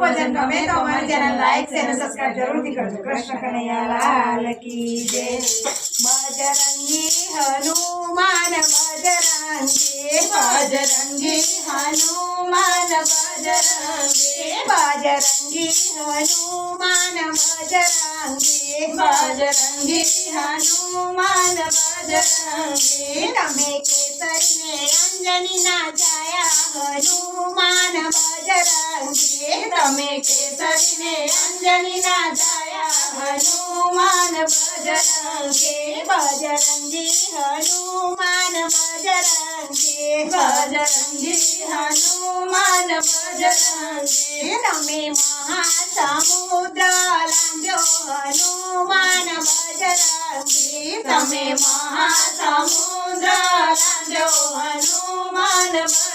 ભજન ગમે તો અમારી ચેનલ લાઈક શેર અને સબસ્ક્રાઇબ જરૂરથી કરજો। કૃષ્ણ કનૈયા લાલ કી જય। બજરંગી હનુમાન બજરંગી બજરંગી હનુમાન બજરંગી બજરંગી હનુમાન બજરંગી બજરંગી હનુમાન બજરંગી। તમે કેસરીને અંજની ના જાયા હનુમાન બજરંગી તમે કેસરીને અંજની ના જાયા હનુમાન બજરંગી બજરંગી હનુમાન બજરંગી બજરંગી હનુમાન બજરંગી। તમે મહાસમુદ્ર લાંઘ્યો હનુમાન બજરંગી તમે મહાસમુદ્ર લાંઘ્યો હનુમાન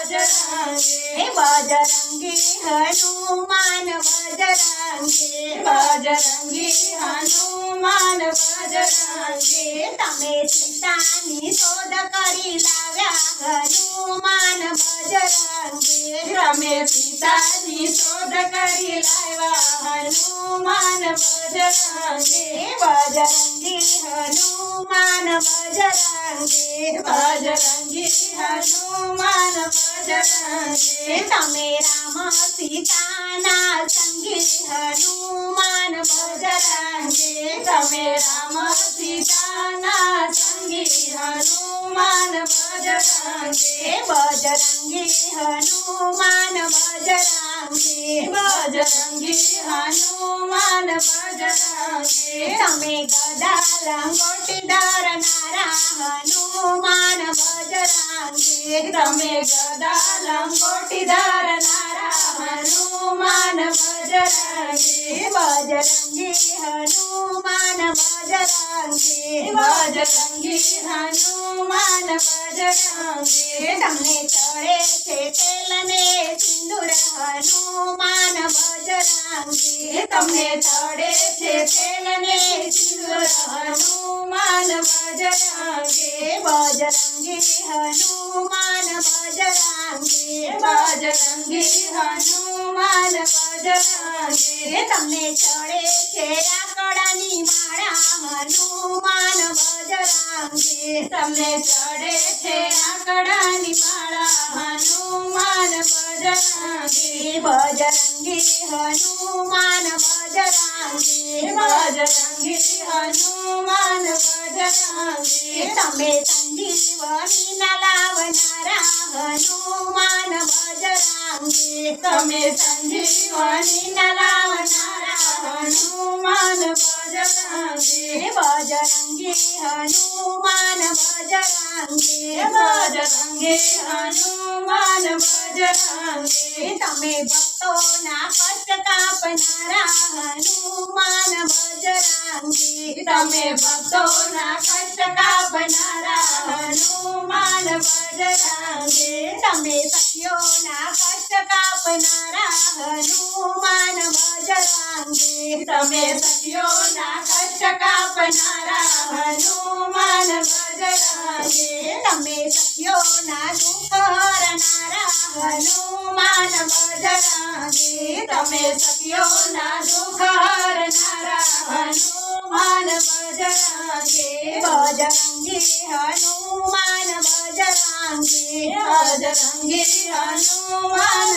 બજરંગી બજરંગી હનુમાન બજરંગી બજરંગી હનુમાન બજરંગી। તમે સીતાની શોધ કરી લાવ્યા હનુમાન બજરંગી તમે સીતાની શોધ કરી લાવ્યા હનુમાન બજરંગી બજરંગી હનુમાન બજરંગી બજરંગી હનુમાન બજરંગી। તમે રામ સીતાના સંગી હનુમાન બજરંગી તમે રામ સીતાના સંગી હનુમાન બજરંગી બજરંગી હનુમાન બજરંગી બજરંગી હનુમાન બજરંગી। તમે ગદા લંગોટી ધરનારા હનુમાન બજરંગી તમે ગદા લંગોટી ધરનારા હનુમાન બજરંગી બજરંગી હનુમાન બજરંગી બજરંગી હનુમાન બજરંગી। તમને ચડે છે તેલ ને સિંદૂર હનુમાન બજરંગી તમને ચડે છે તેલ ને સિંદૂર હનુમાન બજરંગી બજરંગી હનુમાન બજરંગી બજરંગી હનુમાન બજરંગી। તમને ચડે છે આકડાની માળા હનુમાન બજરંગી તમને ચડે છે આકડાની માળા હનુમાન બજરંગી બજરંગી હનુમાન બજરંગી બજરંગી હનુમાન બજરંગી। તમે સંજીવની ના લાવનારા હનુમાન બજરંગી તમે સંજીવની ના લાવનારા હનુમાન બજરંગી બજરંગી હનુમાન બજરંગી બજરંગી હનુમાન બજરંગી। તમે ભક્તોના કષ્ટ કાપનારા હનુમાન બજરંગી તમે ભક્તોના કષ્ટ કાપનારા હનુમાન બજરંગી। તમે સખીઓના કષ્ટ કાપનારા હનુમાન બજરંગી તમે સખીઓના કષ્ટ કાપનારા હનુમાન બજરંગી। તમે સખીઓના દુઃખ હરનારા હનુમાન બજરંગી તમે સખીઓના દુઃખ હરનારા હનુમાન બજરંગી બજરંગી હનુમાન બજરંગી બજરંગી હનુમાન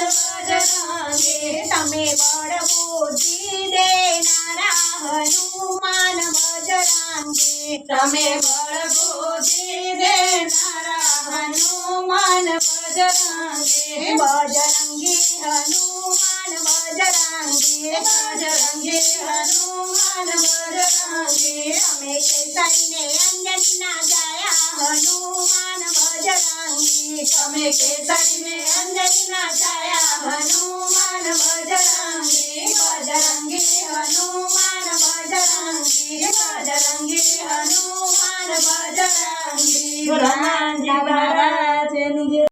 બજરંગી। તમે બળ બુદ્ધિ દેનારા હનુમાન બજરંગી તમે બળ બુદ્ધિ દેનારા હનુમાન બજરંગી બજરંગી હનુમાન બજરંગી બજરંગી હનુમાન બજરંગી। તમે કેસરીને અંજની ના જાયા હનુમાન બજરંગી તમે કેસરીને અંજની ના જાયા હનુમાન બજરંગી